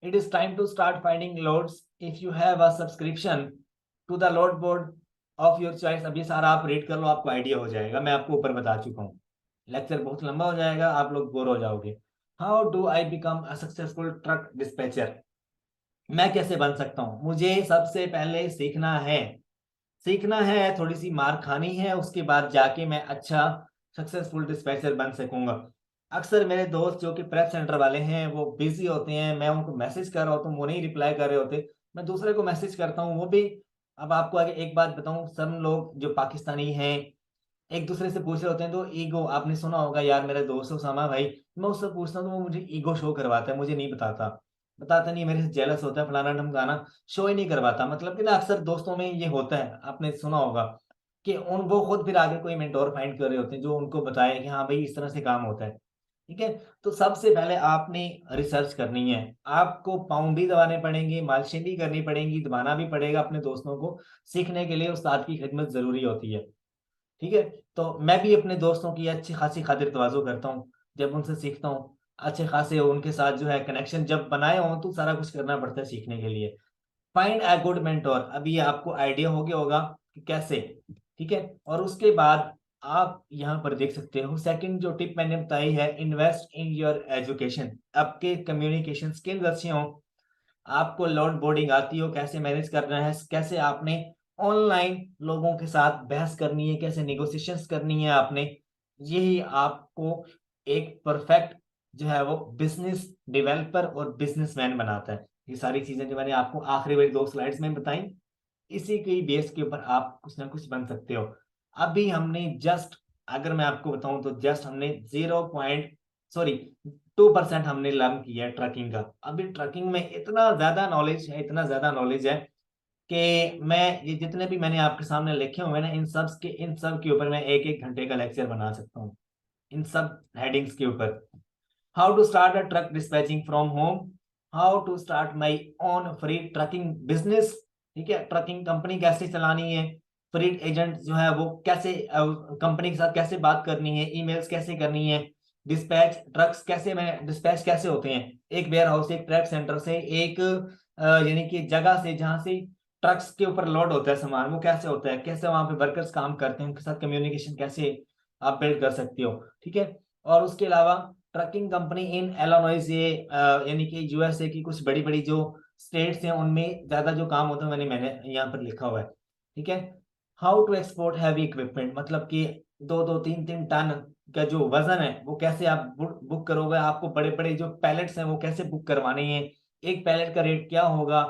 it is time to start finding loads. If you have a subscription to the load board of your choice, अब ये सारा आप रीड कर लो, आपको आइडिया हो जाएगा, मैं आपको ऊपर बता चुका हूँ। लेक्चर बहुत लंबा हो जाएगा, आप लोग बोर हो जाओगे। How do I become a successful truck dispatcher, मैं कैसे बन सकता हूँ। मुझे सबसे पहले सीखना है, थोड़ी सी मार खानी है, उसके बाद जाके मैं अच्छा सक्सेसफुल डिस्पैचर बन सकूंगा। अक्सर मेरे दोस्त जो कि प्रेप सेंटर वाले हैं वो बिजी होते हैं, मैं उनको मैसेज कर रहा होता हूँ, वो नहीं रिप्लाई कर रहे होते, मैं दूसरे को मैसेज करता हूँ, वो भी। अब आपको आगे एक बात बताऊं, सब लोग जो पाकिस्तानी हैं एक दूसरे से पूछ रहे होते हैं तो ईगो, आपने सुना होगा यार, मेरे दोस्त उसामा भाई, मैं उससे पूछता हूँ तो वो मुझे ईगो शो करवाता है, मुझे नहीं बताता, बताता नहीं, मेरे से जेलस होता है, फलाना ढमकाना, शो ही नहीं करवाता। मतलब कि ना अक्सर दोस्तों में ये होता है, आपने सुना होगा कि उन वो खुद फिर आगे कोई मेंटोर फाइंड कर रहे होते हैं जो उनको बताए कि हाँ भाई इस तरह से काम होता है, ठीक है। तो सबसे पहले आपने रिसर्च करनी है, आपको पाँव भी दबाने पड़ेंगे, मालिशें भी करनी पड़ेंगी, दबाना भी पड़ेगा अपने दोस्तों को। सीखने के लिए उस्ताद की खिदमत जरूरी होती है, ठीक है। तो मैं भी अपने दोस्तों की अच्छी खासी खातिर तवाज़ो करता हूँ, जब उनसे सीखता हूँ अच्छे खासे उनके साथ जो है कनेक्शन जब बनाए हों तो सारा कुछ करना पड़ता है सीखने के लिए। फाइंड अ गुड मेंटोर, अभी ये आपको आइडिया हो गया होगा कि कैसे, ठीक है। और उसके बाद आप यहाँ पर देख सकते हो सेकंड जो टिप मैंने बताई है, इन्वेस्ट इन योर एजुकेशन। आपके कम्युनिकेशन स्किल्स अच्छे हों, आपको लोड बोर्डिंग आती हो, कैसे मैनेज करना है, कैसे आपने ऑनलाइन लोगों के साथ बहस करनी है, कैसे नेगोशिएशंस करनी है आपने, यही आपको एक परफेक्ट जो है वो बिजनेस डेवलपर और बिजनेसमैन बनाता है। ये सारी चीजें जो मैंने आपको आखिरी वाली 2 स्लाइड्स में बताई, इसी के बेस के ऊपर आप कुछ ना कुछ बन सकते हो। अभी हमने जस्ट, अगर मैं आपको बताऊं तो जस्ट हमने 2% हमने लर्न किया है ट्रकिंग का। अभी ट्रकिंग में इतना ज्यादा नॉलेज है, इतना ज्यादा नॉलेज है कि मैं ये जितने भी मैंने आपके सामने लिखे हुए ना, इन सब के ऊपर मैं 1-1 घंटे का लेक्चर बना सकता हूँ, इन सब हेडिंग्स के ऊपर। How to start a truck dispatching from home, how to start my own free trucking business, ठीक है। ट्रकिंग कंपनी कैसे चलानी है, फ्रीड एजेंट जो है वो कैसे कंपनी के साथ कैसे बात करनी है, ईमेल्स कैसे करनी है, डिस्पैच ट्रक्स कैसे में डिस्पैच कैसे होते हैं, एक वेयर हाउस, एक ट्रैक सेंटर से, एक यानी कि जगह से जहां से ट्रक्स के ऊपर लोड होता है सामान, वो कैसे होता है, कैसे वहां पे वर्कर्स काम करते हैं, उनके साथ कम्युनिकेशन कैसे आप बिल्ड कर सकते हो, ठीक है। और उसके अलावा ट्रकिंग कंपनी इन एलोनॉइस, ये यानी कि यूएसए की कुछ बड़ी बड़ी जो स्टेट्स हैं उनमें ज्यादा जो काम होता है, मैंने यहाँ पर लिखा हुआ है, ठीक है। How to export heavy equipment, मतलब कि 2-2, 3-3 टन का जो वजन है वो कैसे आप बुक करोगे, आपको बड़े बड़े जो पैलेट्स हैं वो कैसे बुक करवाने हैं, एक पैलेट का रेट क्या होगा,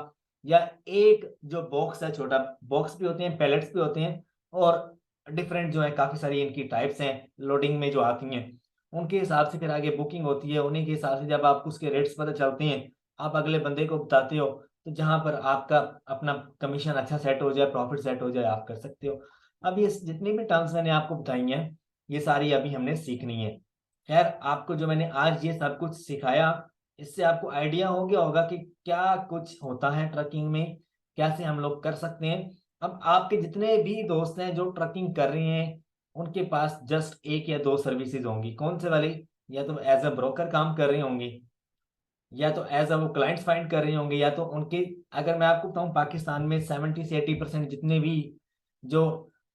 या एक जो बॉक्स है, छोटा बॉक्स भी होते हैं, पैलेट्स भी होते हैं, और डिफरेंट जो है काफी सारी इनकी टाइप्स हैं लोडिंग में जो आती हैं, उनके हिसाब से फिर आगे बुकिंग होती है। उन्हीं के हिसाब से जब आपको उसके रेट्स पता चलते हैं, आप अगले बंदे को बताते हो, तो जहां पर आपका अपना कमीशन अच्छा सेट हो जाए, प्रॉफिट सेट हो जाए, आप कर सकते हो। अब ये जितनी भी टर्म्स मैंने आपको बताई हैं, ये सारी अभी हमने सीखनी है। खैर, आपको जो मैंने आज ये सब कुछ सिखाया, इससे आपको आइडिया हो गया होगा कि क्या कुछ होता है ट्रकिंग में, कैसे हम लोग कर सकते हैं। अब आपके जितने भी दोस्त हैं जो ट्रकिंग कर रहे हैं, उनके पास जस्ट एक या दो सर्विसेज होंगी। कौन से वाली? या तो एज अ ब्रोकर काम कर रहे होंगे, या तो एज अ वो क्लाइंट्स फाइंड कर रहे होंगे, या तो उनके, अगर मैं आपको बताऊं, पाकिस्तान में 70 से 80% जितने भी जो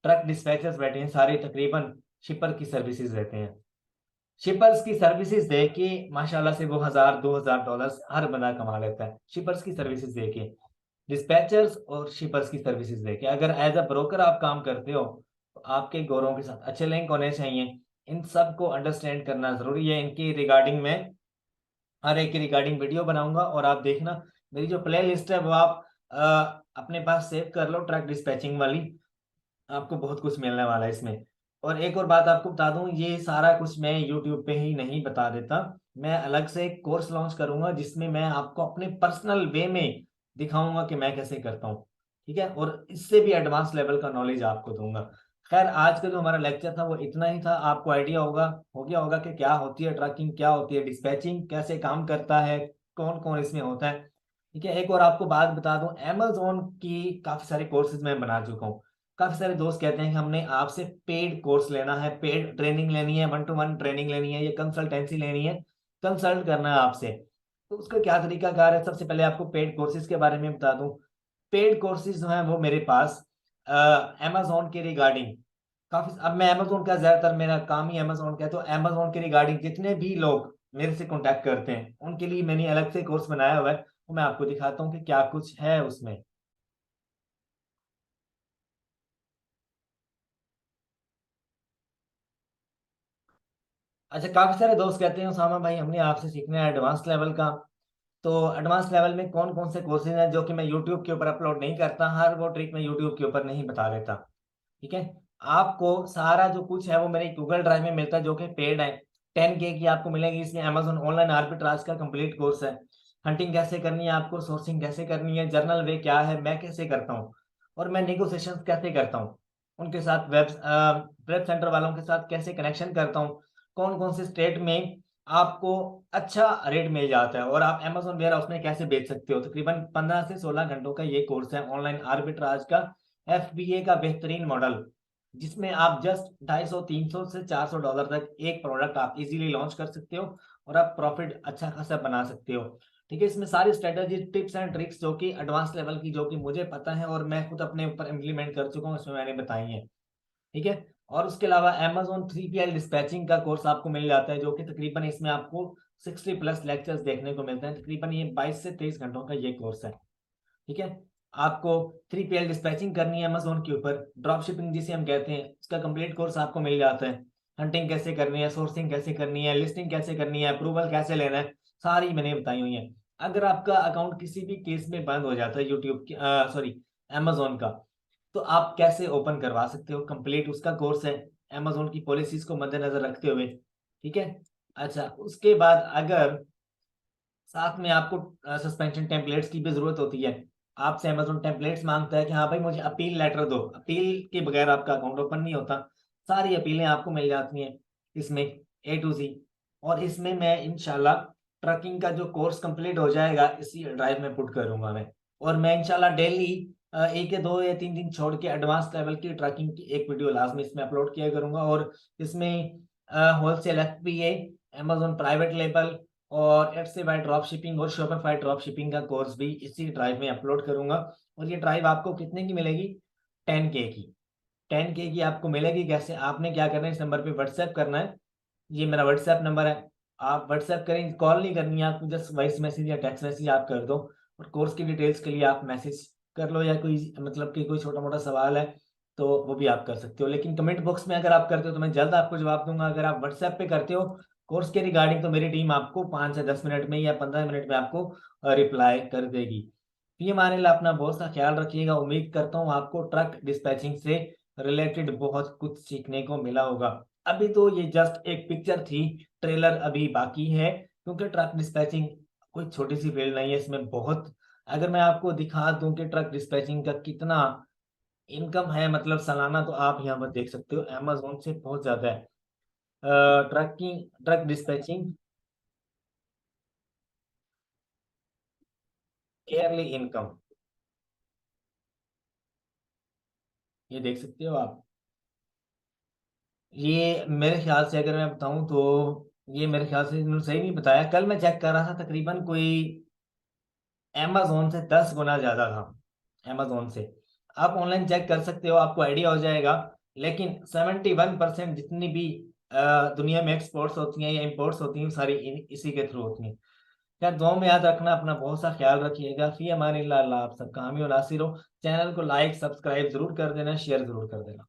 ट्रक डिस्पैचर्स बैठे हैं, सारे तकरीबन शिपर की सर्विसेज रहते हैं। शिपर्स की सर्विसेज दे के माशाल्लाह से वो 1000-2000 डॉलर हर बंदा कमा लेता है, शिपर्स की सर्विसेज दे के। डिस्पैचर्स और शिपर्स की सर्विसेज दे के अगर एज अ ब्रोकर आप काम करते हो, तो आपके गोरों के साथ अच्छे लिंक होने चाहिए। इन सब को अंडरस्टैंड करना जरूरी है। इनकी रिगार्डिंग में हर एक की रिगार्डिंग वीडियो बनाऊंगा, और आप देखना मेरी जो प्ले लिस्ट है वो आप अपने पास सेव कर लो, ट्रक डिस्पैचिंग वाली। आपको बहुत कुछ मिलने वाला है इसमें। और एक और बात आपको बता दूं, ये सारा कुछ मैं यूट्यूब पे ही नहीं बता देता, मैं अलग से एक कोर्स लॉन्च करूंगा जिसमें मैं आपको अपने पर्सनल वे में दिखाऊंगा कि मैं कैसे करता हूँ। ठीक है, और इससे भी एडवांस लेवल का नॉलेज आपको दूंगा। खैर, आज का जो हमारा लेक्चर था वो इतना ही था। आपको आइडिया होगा, हो गया होगा कि क्या होती है ट्रैकिंग, क्या होती है डिस्पैचिंग, कैसे काम करता है, कौन कौन इसमें होता है। ठीक है, एक और आपको बात बता दूं, Amazon की काफी सारे कोर्सेज मैं बना चुका हूँ। काफी सारे दोस्त कहते हैं कि हमने आपसे पेड कोर्स लेना है, पेड ट्रेनिंग लेनी है, 1-to-1 ट्रेनिंग लेनी है, ये कंसल्टेंसी लेनी है, कंसल्ट करना है आपसे। तो उसका क्या तरीका कार है? सबसे पहले आपको पेड कोर्सेज के बारे में बता दूं। पेड कोर्सेज जो हैं वो मेरे पास अमेजोन के रिगार्डिंग काफी, अब मैं अमेजोन का ज्यादातर मेरा काम ही अमेजोन का है, तो अमेजोन के रिगार्डिंग जितने भी लोग मेरे से कांटेक्ट करते हैं उनके लिए मैंने अलग से कोर्स बनाया हुआ है। तो मैं आपको दिखाता हूँ कि क्या कुछ है उसमें। अच्छा, काफी सारे दोस्त कहते हैं उसामा भाई हमने आपसे सीखना है एडवांस लेवल का। तो एडवांस लेवल में कौन कौन से कोर्सेज हैं जो कि मैं यूट्यूब के ऊपर अपलोड नहीं करता, हर वो ट्रिक मैं यूट्यूब के ऊपर नहीं बता देता। ठीक है, आपको सारा जो कुछ है वो मेरे गूगल ड्राइव में मिलता है, जो कि पेड है। 10K की आपको मिलेगी इसमें। अमेजोन ऑनलाइन आर्बिट्राज का कंप्लीट कोर्स है। हंटिंग कैसे करनी है आपको, सोर्सिंग कैसे करनी है, जर्नल वे क्या है, मैं कैसे करता हूँ, और मैं नेगोशिएशन कैसे करता हूँ उनके साथ, वेब सेंटर वालों के साथ कैसे कनेक्शन करता हूँ, कौन कौन से स्टेट में आपको अच्छा रेट मिल जाता है, और आप अमेजोन वेयर हाउस में कैसे बेच सकते हो। तकरीबन 15 से 16 घंटों का ये कोर्स है ऑनलाइन आर्बिट्राज का, FBA का बेहतरीन मॉडल, जिसमें आप जस्ट 250 से 300 से 400 डॉलर तक एक प्रोडक्ट आप इजीली लॉन्च कर सकते हो, और आप प्रॉफिट अच्छा खासा बना सकते हो। ठीक है, इसमें सारी स्ट्रेटेजी, टिप्स एंड ट्रिक्स जो कि एडवांस लेवल की, जो कि मुझे पता है और मैं खुद अपने ऊपर इम्प्लीमेंट कर चुका हूँ, इसमें मैंने बताई है। ठीक है, और उसके अलावा Amazon 3PL डिस्पैचिंग का कोर्स आपको मिल जाता है, जो कि तकरीबन इसमें आपको 60+ लेक्चर्स देखने को मिलते हैं। तकरीबन ये 22 से 23 घंटों का ये कोर्स है। ठीक है, आपको 3PL डिस्पैचिंग करनी है अमेजोन के ऊपर, ड्रॉप शिपिंग जिसे हम कहते हैं, उसका कंप्लीट कोर्स आपको मिल जाता है। हंटिंग कैसे करनी है, सोर्सिंग कैसे करनी है, लिस्टिंग कैसे करनी है, अप्रूवल कैसे लेना है, सारी मैंने बताई हुई है। अगर आपका अकाउंट किसी भी केस में बंद हो जाता है यूट्यूब की, सॉरी, अमेजोन का, तो आप कैसे ओपन करवा सकते हो, कंप्लीट उसका कोर्स है, अमेजोन की पॉलिसीज को मद्देनजर रखते हुए। ठीक है, अच्छा, उसके बाद अगर साथ में आपको सस्पेंशन टेम्पलेट्स की भी जरूरत होती है, आपसे अमेजोन टेम्पलेट्स मांगता है कि हाँ भाई मुझे अपील लेटर दो, अपील के बगैर आपका अकाउंट ओपन नहीं होता, सारी अपीलें आपको मिल जाती हैं इसमें, A to Z। और इसमें मैं इंशाल्लाह ट्रकिंग का जो कोर्स कंप्लीट हो जाएगा इसी ड्राइव में पुट करूंगा मैं। और मैं इंशाल्लाह डेली एक या 2 या 3 दिन छोड़ के एडवांस लेवल की ट्रैकिंग की एक वीडियो लाजमी इसमें अपलोड किया करूंगा। और इसमें wholesale FBA, Amazon private label, और एट्स बाय ड्रॉप शिपिंग और शॉपिफाई ड्रॉप शिपिंग का कोर्स भी इसी ड्राइव में अपलोड करूंगा। और ये ड्राइव आपको कितने की मिलेगी? 10K की। 10K की आपको मिलेगी कैसे? आपने क्या करना है, इस नंबर पे व्हाट्सएप करना है, ये मेरा व्हाट्सएप नंबर है। आप व्हाट्सएप करें, कॉल नहीं करनी है आपको, जस्ट वॉइस मैसेज या टेक्स्ट मैसेज आप कर दो। और कोर्स की डिटेल्स के लिए आप मैसेज कर लो, या कोई मतलब कि कोई छोटा मोटा सवाल है तो वो भी आप कर सकते हो। लेकिन कमेंट बॉक्स में अगर आप करते हो तो मैं जल्द आपको जवाब दूंगा। अगर आप व्हाट्सएप पे करते हो कोर्स के रिगार्डिंग, तो मेरी टीम आपको 5 से 10 मिनट में या 15 मिनट में आपको रिप्लाई कर देगी। फी अमान अल्लाह, अपना बहुत सा ख्याल रखिएगा। उम्मीद करता हूँ आपको ट्रक डिस्पैचिंग से रिलेटेड बहुत कुछ सीखने को मिला होगा। अभी तो ये जस्ट एक पिक्चर थी, ट्रेलर अभी बाकी है, क्योंकि ट्रक डिस्पैचिंग कोई छोटी सी फील्ड नहीं है, इसमें बहुत, अगर मैं आपको दिखा दूं कि ट्रक डिस्पैचिंग का कितना इनकम है, मतलब सालाना, तो आप यहाँ पर देख सकते हो अमेजोन से बहुत ज्यादा है। ट्रक डिस्पैचिंग ईयरली इनकम, ये देख सकते हो आप। ये मेरे ख्याल से अगर मैं बताऊं तो ये मेरे ख्याल से इन्होंने सही नहीं बताया, कल मैं चेक कर रहा था, तकरीबन कोई अमेजोन से 10 गुना ज्यादा था, अमेजोन से। आप ऑनलाइन चेक कर सकते हो, आपको आइडिया हो जाएगा। लेकिन 71% जितनी भी दुनिया में एक्सपोर्ट्स होती हैं या इम्पोर्ट्स होती हैं, वो सारी इसी के थ्रू होती हैं। यार दुआ में याद रखना, अपना बहुत सा ख्याल रखिएगा। फी अमान अल्लाह, आप सबका हामी और नासिर हो। चैनल को लाइक सब्सक्राइब जरूर कर देना, शेयर जरूर कर देना।